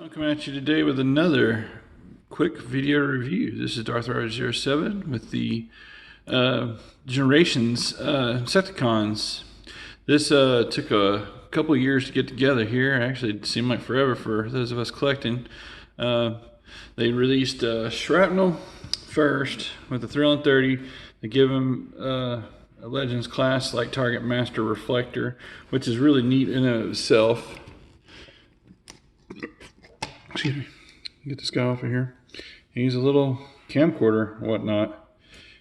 I'm coming at you today with another quick video review. This is DarthRavage07 with the Generations Insecticons. This took a couple years to get together here. Actually, it seemed like forever for those of us collecting. They released Shrapnel first with the Thrill 30. They give him a Legends class like Target Master Reflector, which is really neat in and of itself. Excuse me. Get this guy off of here. He's a little camcorder and whatnot.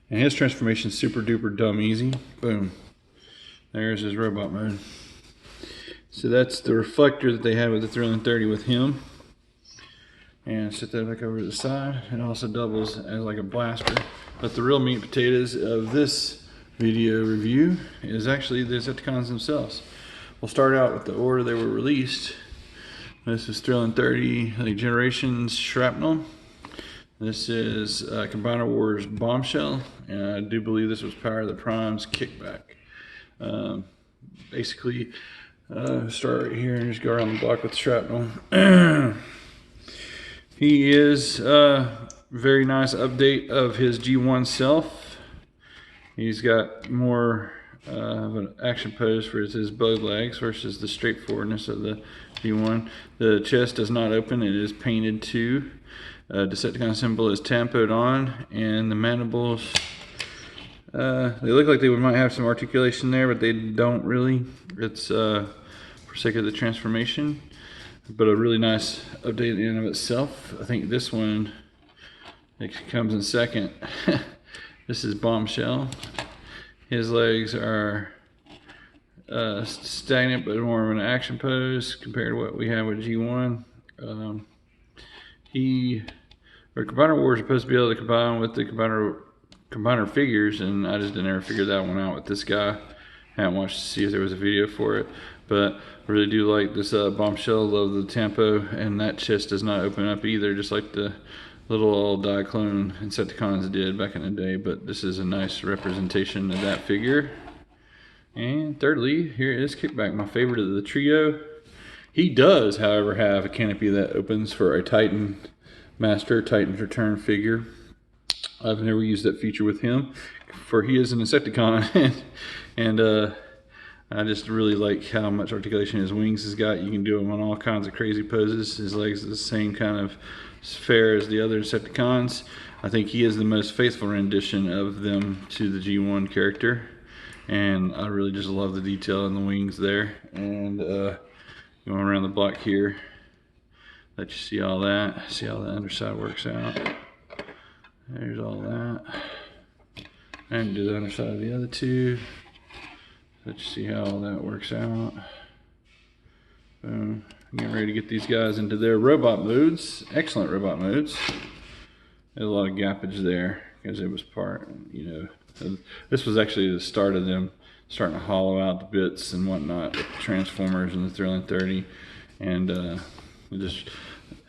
And his transformation is super duper dumb easy. Boom. There's his robot mode. So that's the reflector that they had with the Thrill 30 with him. And set that back over to the side. It also doubles as like a blaster. But the real meat and potatoes of this video review is actually the Insecticons themselves. We'll start out with the order they were released. This is Thrill 30, like Generations Shrapnel. This is Combiner Wars Bombshell, and I do believe this was Power of the Prime's Kickback. Basically, start right here and just go around the block with Shrapnel. He is a very nice update of his G1 self. He's got more of an action pose for his bow legs versus the straightforwardness of the G1. The chest does not open, it is painted too. Decepticon symbol is tampoed on, and the mandibles, they look like they might have some articulation there, but they don't really. It's for sake of the transformation, but a really nice update in and of itself. I think this one, it comes in second. This is Bombshell. His legs are stagnant, but more of an action pose compared to what we have with G1. Combiner Wars are supposed to be able to combine with the combiner figures, and I just didn't ever figure that one out with this guy. I haven't watched to see if there was a video for it, but I really do like this Bombshell. Love the tempo, and that chest does not open up either, just like the little old Diaclone Insecticons did back in the day, but this is a nice representation of that figure. And thirdly, here is Kickback, my favorite of the trio. He does, however, have a canopy that opens for a Titan Master, Titan's Return figure. I've never used that feature with him, for he is an Insecticon, and I just really like how much articulation his wings has got. You can do him on all kinds of crazy poses. His legs are the same kind of fair as the other Insecticons. I think he is the most faithful rendition of them to the G1 character, and I really just love the detail in the wings there. And going around the block here, let you see all that. See how the underside works out. There's all that. And do the underside of the other two. Let you see how all that works out. Boom. Getting ready to get these guys into their robot modes. Excellent robot modes. There's a lot of gappage there because it was part, this was actually the start of them starting to hollow out the bits and whatnot with the Transformers and the Thrill 30. And I just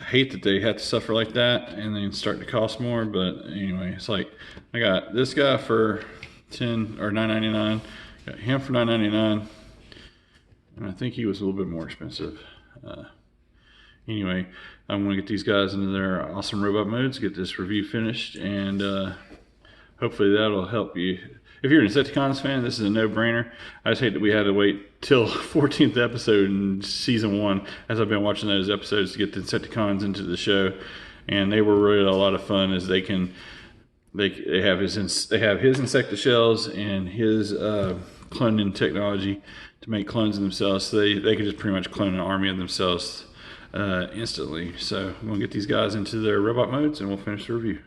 hate that they had to suffer like that and then start to cost more. But anyway, it's like I got this guy for $10 or $9.99. Got him for $9.99. And I think he was a little bit more expensive. Anyway, I'm going to get these guys into their awesome robot modes, get this review finished, and hopefully that'll help you. If you're an Insecticons fan, this is a no-brainer. I just hate that we had to wait till 14th episode in season 1, as I've been watching those episodes to get the Insecticons into the show, and they were really a lot of fun. As they have his Insectishells and his cloning technology to make clones of themselves, so they could just pretty much clone an army of themselves instantly. So I'm going to get these guys into their robot modes and we'll finish the review.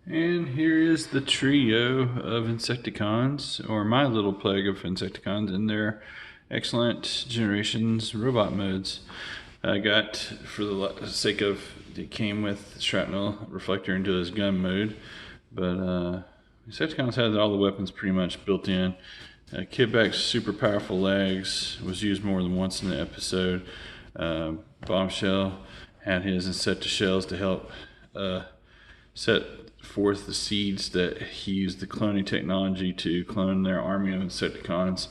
And here is the trio of Insecticons, or my little plague of Insecticons, in their excellent Generations robot modes. I got, for the sake of, it came with Shrapnel Reflector into his gun mode, but Insecticons had all the weapons pretty much built in. Kickback's super powerful legs was used more than once in the episode. Bombshell had his Insectishells to help set forth the seeds that he used the cloning technology to clone their army of Insecticons.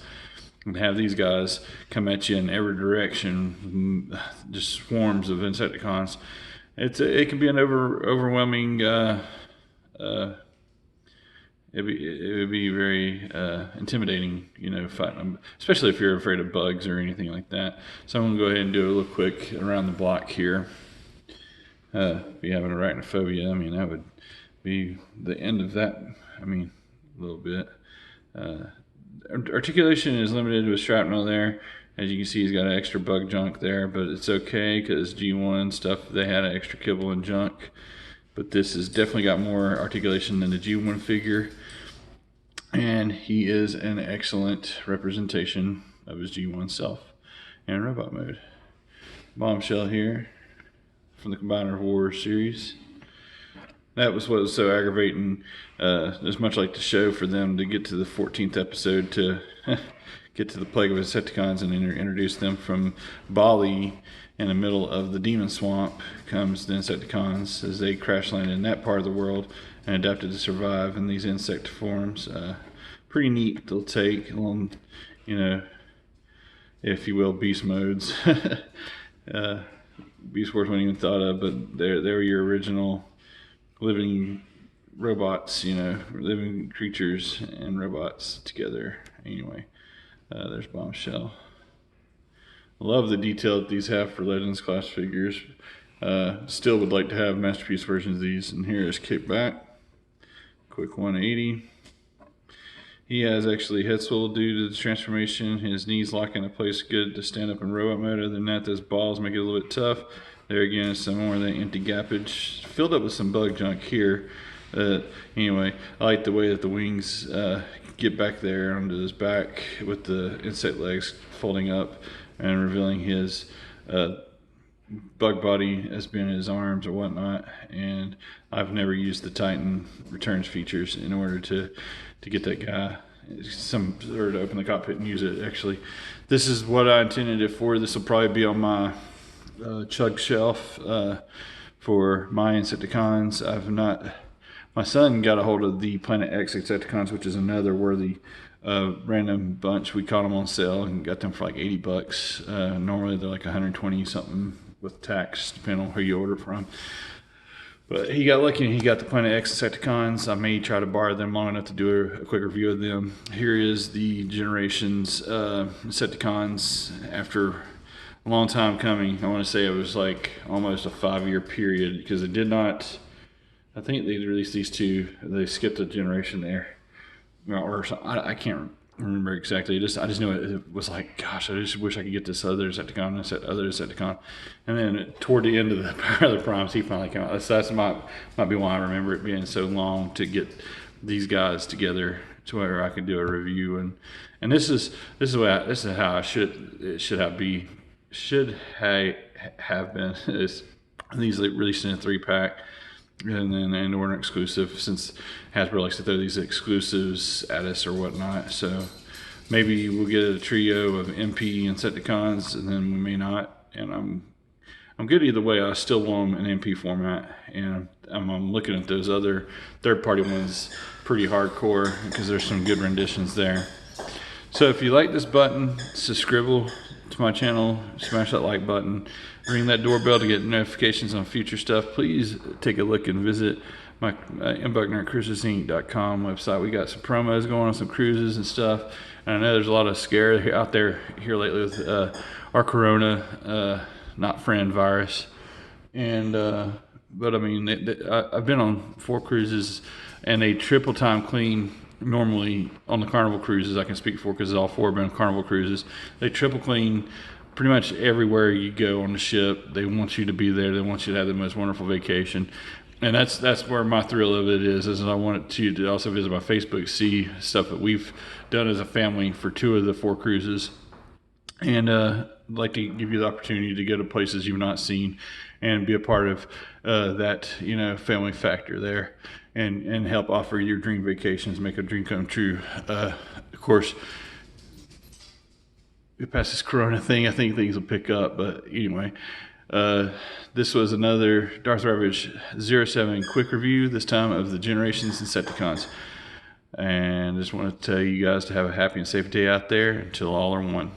and have these guys come at you in every direction, just swarms of Insecticons. It can be an overwhelming. It would be very intimidating, fighting them, especially if you're afraid of bugs or anything like that. So I'm going to go ahead and do a little quick around the block here. If you have an arachnophobia, I mean, that would be the end of that. I mean, a little bit. Articulation is limited to a shrapnel there. As you can see, he's got an extra bug junk there, but it's okay because G1 stuff, they had an extra kibble and junk. But this has definitely got more articulation than the G1 figure. And he is an excellent representation of his G1 self in robot mode. Bombshell here from the Combiner Wars series. That was what was so aggravating. It's much like the show for them to get to the 14th episode to get to the Plague of Insecticons and introduce them from Bali in the middle of the Demon Swamp. Comes the Insecticons as they crash land in that part of the world and adapted to survive in these insect forms. Pretty neat little take on, if you will, beast modes. Beast Wars wasn't even thought of, but they were your original living robots, living creatures and robots together. Anyway, there's Bombshell. Love the detail that these have for Legends class figures. Still would like to have masterpiece versions of these. And here is Kickback. Quick 180. He has actually head swivel due to the transformation. His knees lock into place good to stand up in robot mode. Other than that, those balls make it a little bit tough. There again, some more of that empty gappage. Filled up with some bug junk here. Anyway, I like the way that the wings get back there onto his back with the insect legs folding up and revealing his bug body as being his arms or whatnot. And I've never used the Titan returns features in order to get that guy or to open the cockpit and use it. Actually, this is what I intended it for. This will probably be on my chug shelf for my Insecticons. My son got a hold of the Planet X Insecticons, which is another worthy random bunch. We caught them on sale and got them for like $80. Normally they're like 120 something with tax, depending on who you order from. But he got lucky and he got the Planet X Insecticons. I may try to borrow them long enough to do a quick review of them. Here is the Generations Insecticons after a long time coming. I want to say it was like almost a 5-year period because it did not. I think they released these two. They skipped a generation there, or I can't remember exactly. I just know it was like, gosh, I just wish I could get this other Insecticon, this other Insecticon. And then toward the end of the Power of the Primes, he finally came out. That might be why I remember it being so long to get these guys together to where I could do a review. And this is how it should have been. These released in a 3-pack. And then an order exclusive, since Hasbro likes to throw these exclusives at us or whatnot. So maybe we'll get a trio of MP Insecticons, and then we may not. And I'm good either way. I still want them in MP format, and I'm looking at those other third-party ones pretty hardcore because there's some good renditions there. So if you like this button, subscribe to my channel, smash that like button, ring that doorbell to get notifications on future stuff. Please take a look and visit my mbucknercruisesinc.com website. We got some promos going on some cruises and stuff. And I know there's a lot of scare out there here lately with our corona not friend virus. And but I mean, I've been on 4 cruises and they triple time clean. Normally on the Carnival cruises, I can speak for because all 4 have been Carnival cruises. They triple clean pretty much everywhere you go on the ship. They want you to be there. They want you to have the most wonderful vacation. And that's where my thrill of it is I want you to also visit my Facebook, see stuff that we've done as a family for 2 of the 4 cruises. And I'd like to give you the opportunity to go to places you've not seen and be a part of that, family factor there and help offer your dream vacations, make a dream come true. Of course, past this corona thing, I think things will pick up. But anyway, this was another DarthRavage07 quick review, this time of the Generations Insecticons. And just want to tell you guys to have a happy and safe day out there until all are one.